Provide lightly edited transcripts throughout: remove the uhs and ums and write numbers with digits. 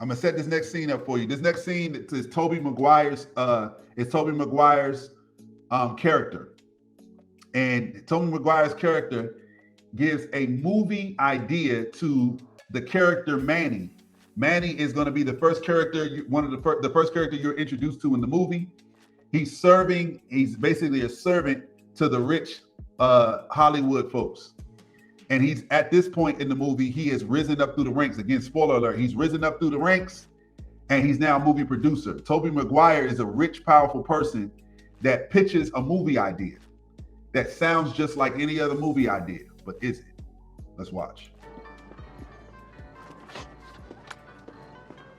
I'm gonna set this next scene up for you. This next scene is Tobey Maguire's character. And Tobey Maguire's character gives a movie idea to the character Manny. Manny is going to be the first character, the first character you're introduced to in the movie. He's basically a servant to the rich Hollywood folks. And he's at this point in the movie, he has risen up through the ranks. Again, spoiler alert, he's risen up through the ranks and he's now a movie producer. Tobey Maguire is a rich, powerful person that pitches a movie idea that sounds just like any other movie idea, but is it? Let's watch.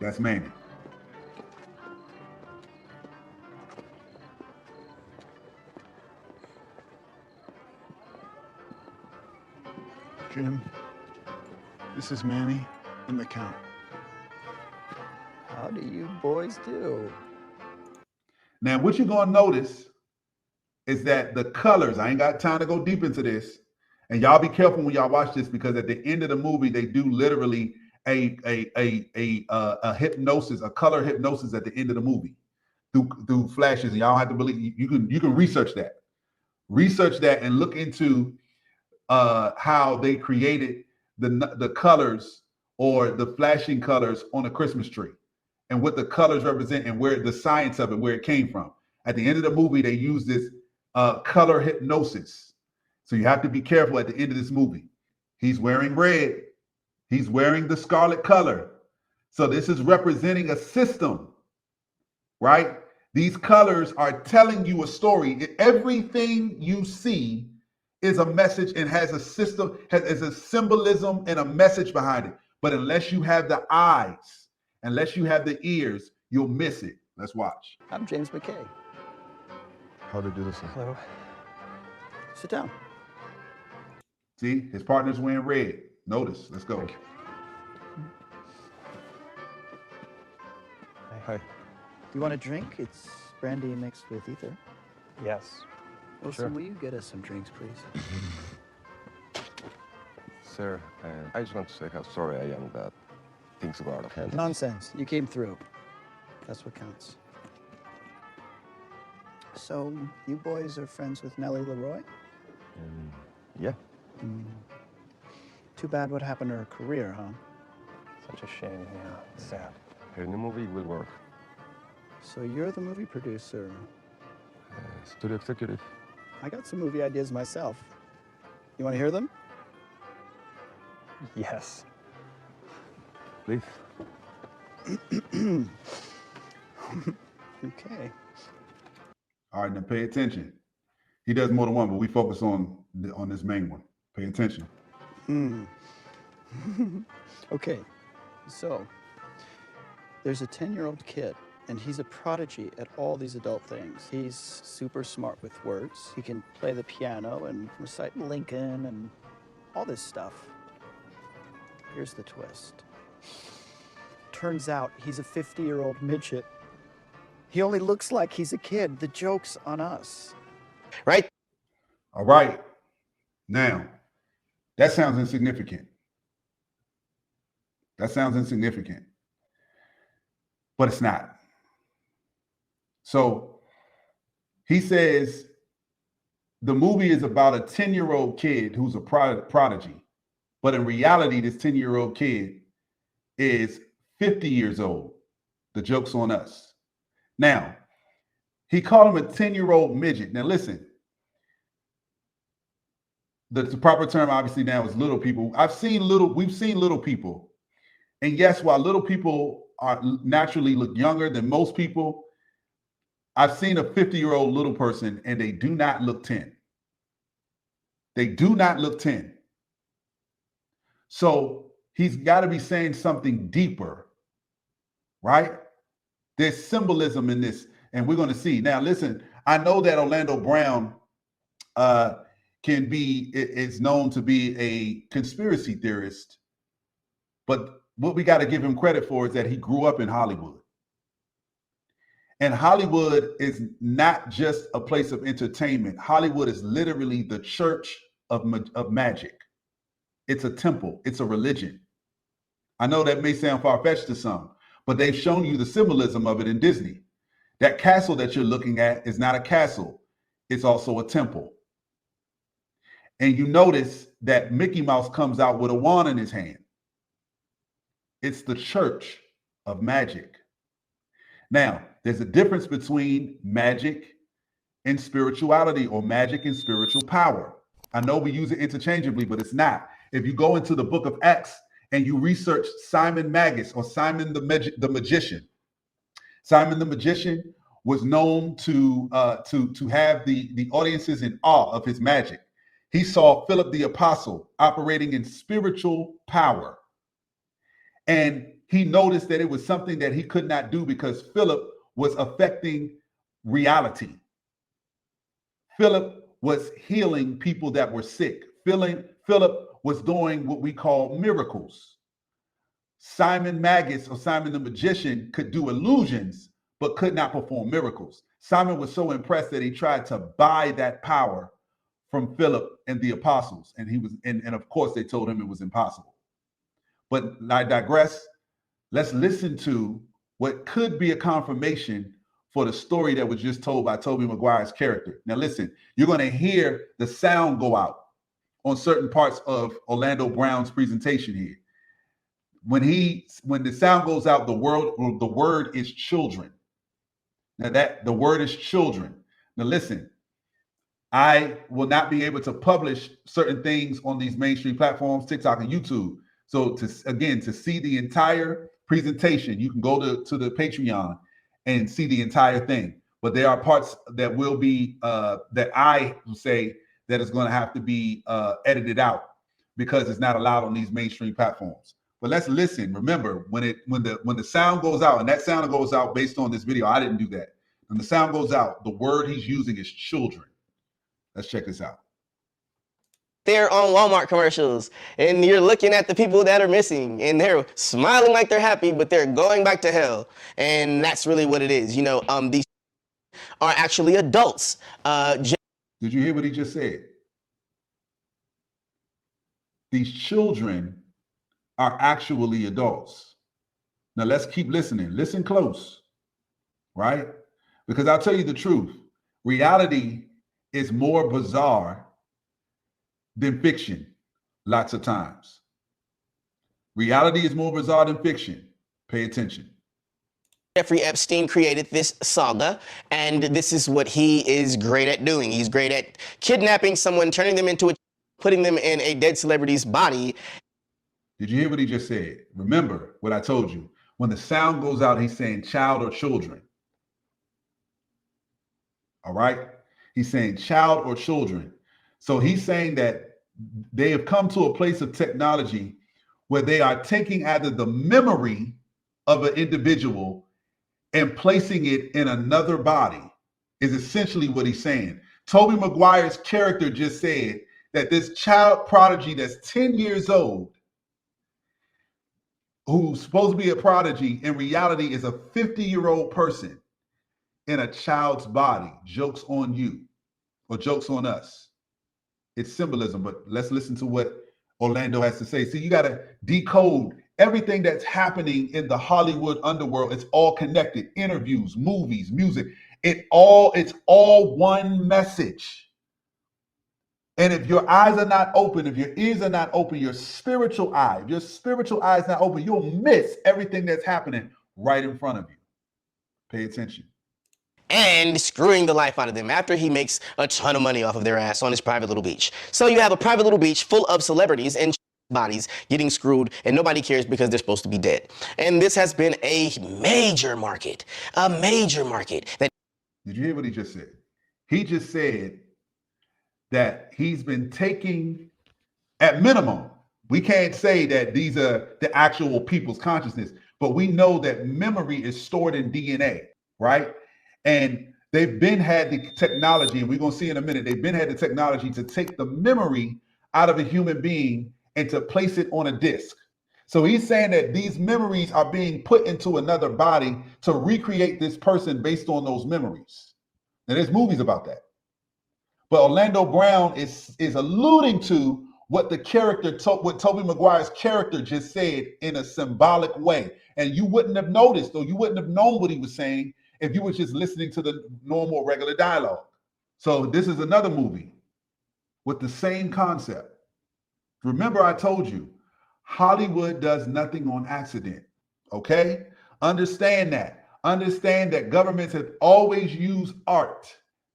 That's Manny. Jim, this is Manny and the Count. How do you boys do? Now, what you're going to notice is that the colors, I ain't got time to go deep into this, and y'all be careful when y'all watch this, because at the end of the movie, they do literally a hypnosis, a color hypnosis at the end of the movie through flashes. And y'all have to believe, you can research that. Research that and look into how they created the colors or the flashing colors on a Christmas tree and what the colors represent and where the science of it, where it came from. At the end of the movie, they use this color hypnosis. So you have to be careful at the end of this movie. He's wearing red. He's wearing the scarlet color. So this is representing a system, right? These colors are telling you a story. Everything you see is a message and has a system, has a symbolism and a message behind it. But unless you have the eyes, unless you have the ears, you'll miss it. Let's watch. I'm James McKay. How to do this? Hello. Sit down. See, his partner's wearing red. Notice. Let's go. Hi. Do you want a drink? It's brandy mixed with ether. Yes. Wilson, will you get us some drinks, please? Sir, I just want to say how sorry I am that things go out of hand. Nonsense. You came through. That's what counts. So, you boys are friends with Nellie Leroy? Yeah. Too bad what happened to her career, huh? Such a shame, yeah. It's sad. Her new movie will work. So you're the movie producer. Studio executive. I got some movie ideas myself. You want to hear them? Yes. Please. Okay. All right, now pay attention. He does more than one, but we focus on this main one. Pay attention. Okay, so there's a 10-year-old kid, and he's a prodigy at all these adult things. He's super smart with words. He can play the piano and recite Lincoln and all this stuff. Here's the twist. Turns out he's a 50-year-old midget. He only looks like he's a kid. The joke's on us. Right? All right. Now, that sounds insignificant. That sounds insignificant. But it's not. So he says the movie is about a 10-year-old kid who's a prodigy. But in reality, this 10-year-old kid is 50 years old. The joke's on us. Now, he called him a 10-year-old midget. Now, listen. The proper term, obviously, now is little people. We've seen little people. And yes, while little people are naturally look younger than most people, I've seen a 50-year-old little person and they do not look 10. They do not look 10. So he's got to be saying something deeper, right? There's symbolism in this, and we're going to see. Now, listen, I know that Orlando Brown is known to be a conspiracy theorist, but what we got to give him credit for is that he grew up in Hollywood. And Hollywood is not just a place of entertainment. Hollywood is literally the church of magic. It's a temple. It's a religion. I know that may sound far-fetched to some, but they've shown you the symbolism of it in Disney. That castle that you're looking at is not a castle. It's also a temple. And you notice that Mickey Mouse comes out with a wand in his hand. It's the church of magic. Now, there's a difference between magic and spirituality, or magic and spiritual power. I know we use it interchangeably, but it's not. If you go into the book of Acts and you research Simon Magus, or Simon the magician, Simon the magician was known to have the audiences in awe of his magic. He saw Philip the apostle operating in spiritual power. And he noticed that it was something that he could not do because Philip was affecting reality. Philip was healing people that were sick. Philip was doing what we call miracles. Simon Magus, or Simon the magician, could do illusions, but could not perform miracles. Simon was so impressed that he tried to buy that power from Philip and the apostles. And of course they told him it was impossible. But I digress. Let's listen to what could be a confirmation for the story that was just told by Tobey Maguire's character. Now listen, you're going to hear the sound go out on certain parts of Orlando Brown's presentation here. When the sound goes out, the word is children. Now the word is children. Now listen, I will not be able to publish certain things on these mainstream platforms, TikTok and YouTube. So to see the entire presentation, you can go to the Patreon and see the entire thing. But there are parts that will be that I will say that is going to have to be edited out because it's not allowed on these mainstream platforms. But let's listen. Remember, when the sound goes out, and that sound goes out based on this video, I didn't do that. When the sound goes out, the word he's using is children. Let's check this out. They're on Walmart commercials, and you're looking at the people that are missing, and they're smiling like they're happy, but they're going back to hell. And that's really what it is. You know, these are actually adults. Did you hear what he just said? These children are actually adults. Now let's keep listening. Listen close, right? Because I'll tell you the truth. Reality is more bizarre than fiction lots of times. Reality is more bizarre than fiction. Pay attention. Jeffrey Epstein created this saga, and this is what he is great at doing. He's great at kidnapping someone, turning them into putting them in a dead celebrity's body. Did you hear what he just said? Remember what I told you. When the sound goes out, he's saying child or children. All right? He's saying child or children. So he's saying that they have come to a place of technology where they are taking either the memory of an individual and placing it in another body, is essentially what he's saying. Tobey Maguire's character just said that this child prodigy that's 10 years old, who's supposed to be a prodigy, in reality is a 50-year-old person in a child's body. Joke's on you, or joke's on us. It's symbolism, but let's listen to what Orlando has to say. See, you got to decode everything that's happening in the Hollywood underworld. It's all connected. Interviews, movies, music. It's all one message. And if your eyes are not open, if your ears are not open, your spiritual eye, if your spiritual eye is not open, you'll miss everything that's happening right in front of you. Pay attention. And screwing the life out of them after he makes a ton of money off of their ass on his private little beach. So you have a private little beach full of celebrities and bodies getting screwed, and nobody cares because they're supposed to be dead. And this has been a major market. Did you hear what he just said? He just said that he's been taking, at minimum, we can't say that these are the actual people's consciousness, but we know that memory is stored in DNA, right? And they've had the technology, and we're going to see in a minute, had the technology to take the memory out of a human being and to place it on a disc. So he's saying that these memories are being put into another body to recreate this person based on those memories. Now, there's movies about that. But Orlando Brown is alluding to what the character, what Tobey Maguire's character just said in a symbolic way. And you wouldn't have noticed, or you wouldn't have known what he was saying if you were just listening to the normal, regular dialogue. So this is another movie with the same concept. Remember, I told you, Hollywood does nothing on accident. Okay? Understand that. Understand that governments have always used art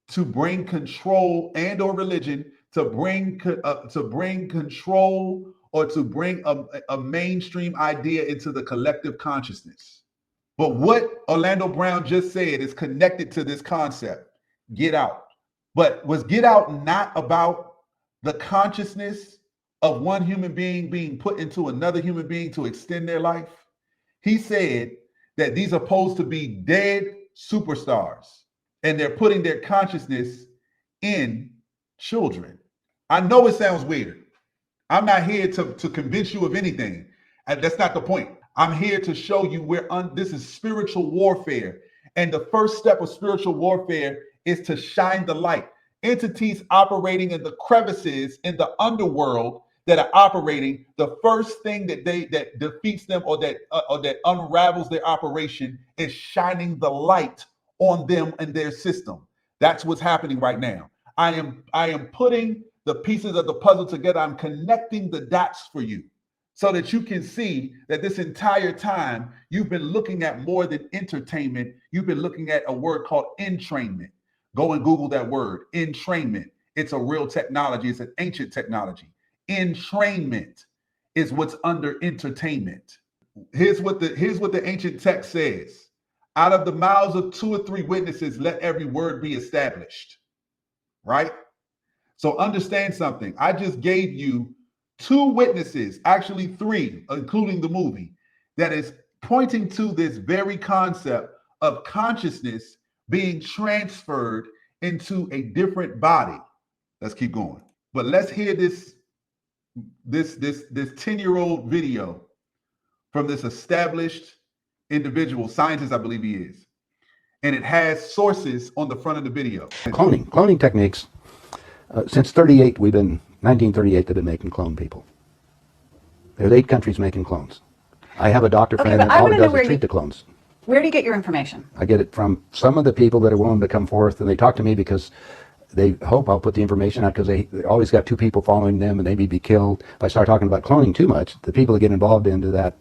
to bring control and or religion to bring control or to bring a mainstream idea into the collective consciousness. But what Orlando Brown just said is connected to this concept, Get Out. But was Get Out not about the consciousness of one human being being put into another human being to extend their life? He said that these are supposed to be dead superstars, and they're putting their consciousness in children. I know it sounds weird. I'm not here to convince you of anything. That's not the point. I'm here to show you this is spiritual warfare. And the first step of spiritual warfare is to shine the light. Entities operating in the crevices in the underworld that are operating, the first thing that defeats them or that unravels their operation is shining the light on them and their system. That's what's happening right now. I am putting the pieces of the puzzle together. I'm connecting the dots for you so that you can see that this entire time you've been looking at more than entertainment. You've been looking at a word called entrainment. Go and Google that word, entrainment. It's a real technology. It's an ancient technology. Entrainment is what's under entertainment. Here's what the ancient text says. Out of the mouths of 2 or 3 witnesses, let every word be established. Right? So understand something. I just gave you 2 witnesses, actually 3, including the movie, that is pointing to this very concept of consciousness being transferred into a different body. Let's keep going. But let's hear this 10-year-old video from this established individual, scientist, I believe he is. And it has sources on the front of the video. Cloning techniques. Since 1938, they've been making clone people. There's 8 countries making clones. I have a doctor friend that all he does is treat the clones. Where do you get your information? I get it from some of the people that are willing to come forth, and they talk to me because they hope I'll put the information out, because they always got 2 people following them and they may be killed. If I start talking about cloning too much, the people that get involved into that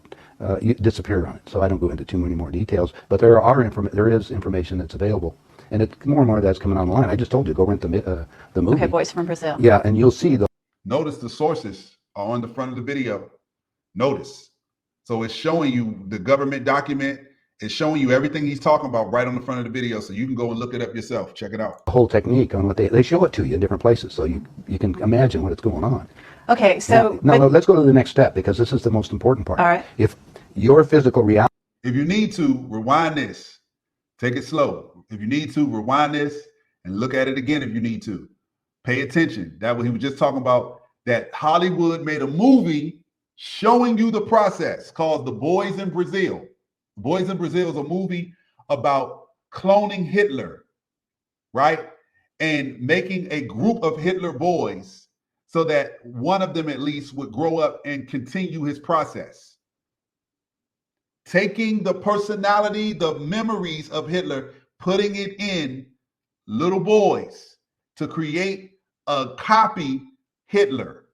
disappear on it. So I don't go into too many more details, but there is information that's available. And it's more and more that's coming online. I just told you, go rent the movie. Okay, Boys from Brazil. Yeah, and you'll see the. Notice the sources are on the front of the video. Notice. So it's showing you the government document. It's showing you everything he's talking about right on the front of the video. So you can go and look it up yourself. Check it out. The whole technique on what they show it to you in different places. So you can imagine what's going on. Okay, so. Now, let's go to the next step, because this is the most important part. All right. If your physical reality. If you need to, rewind this. Take it slow. If you need to, rewind this and look at it again if you need to. Pay attention. That's what he was just talking about, that Hollywood made a movie showing you the process called The Boys in Brazil. Boys in Brazil is a movie about cloning Hitler, right? And making a group of Hitler boys so that one of them at least would grow up and continue his process. Taking the personality, the memories of Hitler, putting it in little boys to create a copy Hitler.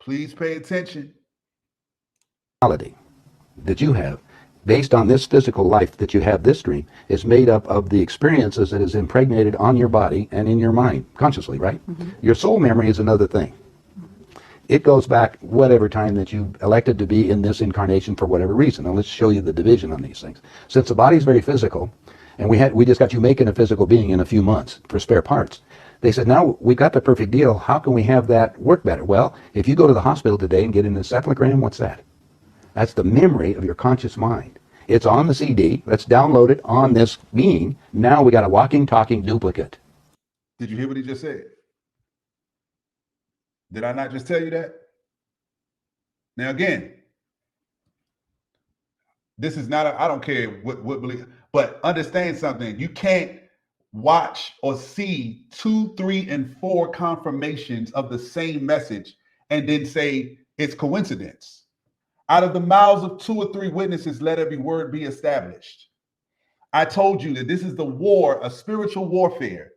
Please pay attention. That you have, based on this physical life that you have, this dream, is made up of the experiences that is impregnated on your body and in your mind, consciously, right? Mm-hmm. Your soul memory is another thing. It goes back whatever time that you elected to be in this incarnation for whatever reason. Now let's show you the division on these things. Since the body is very physical, and we just got you making a physical being in a few months for spare parts. They said, now we've got the perfect deal. How can we have that work better? Well, if you go to the hospital today and get an encephalogram, what's that? That's the memory of your conscious mind. It's on the CD. Let's download it on this being. Now we got a walking, talking duplicate. Did you hear what he just said? Did I not just tell you that? Now again, this is not I don't care what belief, but understand something. You can't watch or see 2, 3, and 4 confirmations of the same message and then say it's coincidence. Out of the mouths of 2 or 3 witnesses, let every word be established. I told you that this is the war, a spiritual warfare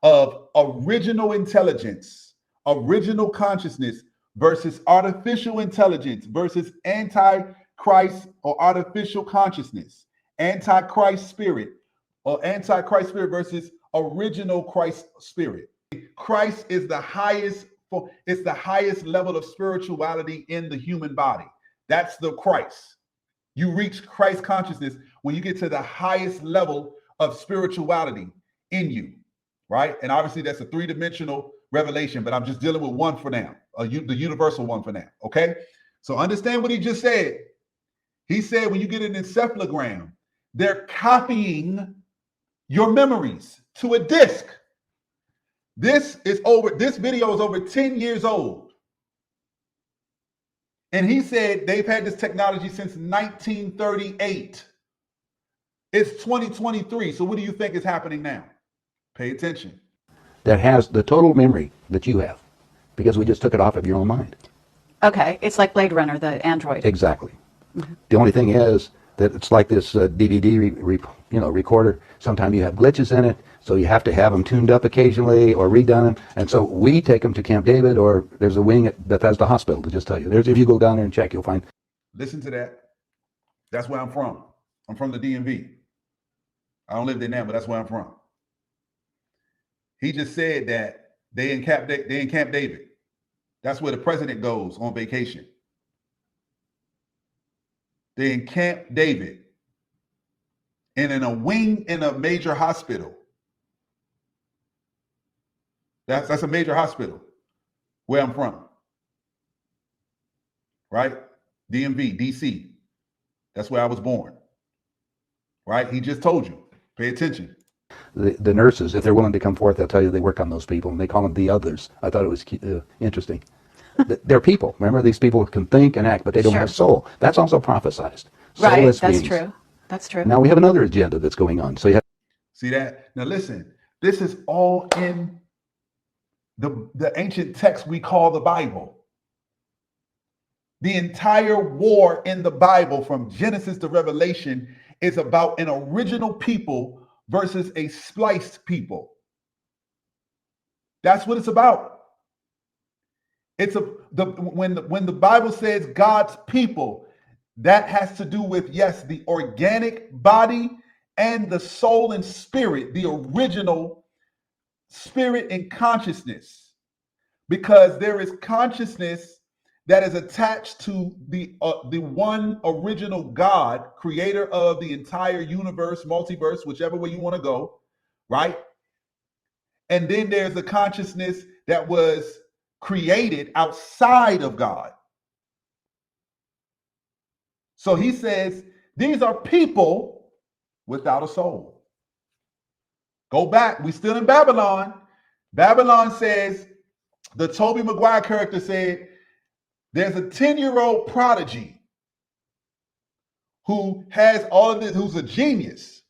of original intelligence, original consciousness versus artificial intelligence versus antichrist or artificial consciousness, antichrist spirit or antichrist spirit versus original Christ spirit. Christ is the highest, it's the highest level of spirituality in the human body. That's the Christ. You reach Christ consciousness when you get to the highest level of spirituality in you, right? And obviously that's a 3-dimensional revelation, but I'm just dealing with one for now, the universal one for now, okay? So understand what he just said. He said when you get an encephalogram, they're copying your memories to a disk. This video is over 10 years old. And he said they've had this technology since 1938. It's 2023. So what do you think is happening now? Pay attention. That has the total memory that you have, because we just took it off of your own mind. Okay, it's like Blade Runner, the android. Exactly. The only thing is that it's like this DVD recorder. Sometimes you have glitches in it, so you have to have them tuned up occasionally or redone them. And so we take them to Camp David, or there's a wing at Bethesda Hospital to just tell you. If you go down there and check, you'll find. Listen to that. That's where I'm from. I'm from the DMV. I don't live there now, but that's where I'm from. He just said that they in Camp David. That's where the president goes on vacation. They're in Camp David and in a wing in a major hospital. That's a major hospital where I'm from. Right? DMV, DC. That's where I was born. Right? He just told you. Pay attention. The nurses, if they're willing to come forth, they'll tell you they work on those people, and they call them the others. I thought it was interesting. They're people. Remember, these people can think and act, but they don't have soul. That's also prophesized. Right, Soulless that's beings. true. That's true. Now we have another agenda that's going on. So you have. See that? Now listen, this is all in the ancient text we call the Bible. The entire war in the Bible from Genesis to Revelation is about an original people versus a spliced people. That's what it's about. It's when the Bible says God's people, that has to do with, yes, the organic body and the soul and spirit, the original spirit and consciousness, because there is consciousness that is attached to the one original God, creator of the entire universe, multiverse, whichever way you want to go, right? And then there's a consciousness that was created outside of God. So he says, these are people without a soul. Go back. We still in Babylon. Babylon says, the Tobey Maguire character said, there's a 10-year-old prodigy who has all of this, who's a genius.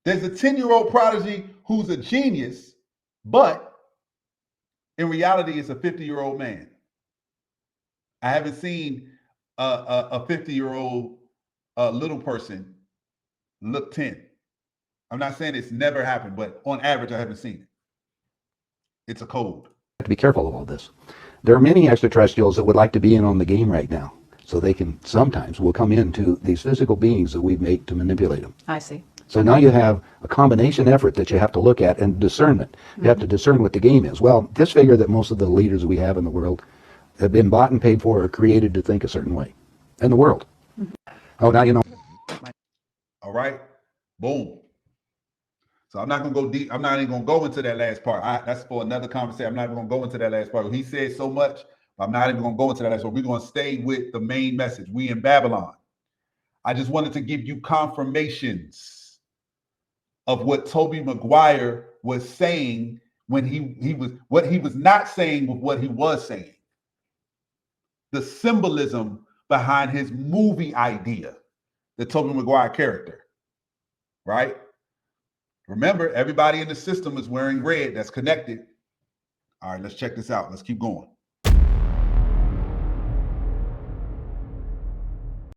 There's a 10-year-old prodigy who's a genius, but in reality, it's a 50-year-old man. I haven't seen a 50-year-old little person look 10. I'm not saying it's never happened, but on average, I haven't seen it. It's a code. To be careful of all this. There are many extraterrestrials that would like to be in on the game right now, so they can sometimes will come into these physical beings that we've made to manipulate them. I see. So now you have a combination effort that you have to look at, and discernment. You have to discern what the game is. Well, just figure that most of the leaders we have in the world have been bought and paid for or created to think a certain way in the world. Oh, now you know. All right. Boom. So I'm not going to go deep. I'm not even going to go into that last part. That's for another conversation. I'm not even going to go into that last part. He said so much, but I'm not even going to go into that last part. We're going to stay with the main message. We in Babylon. I just wanted to give you confirmations of what Tobey Maguire was saying when he was, what he was not saying with what he was saying. The symbolism behind his movie idea, the Tobey Maguire character, right? Remember, everybody in the system is wearing red that's connected. All right, let's check this out. Let's keep going.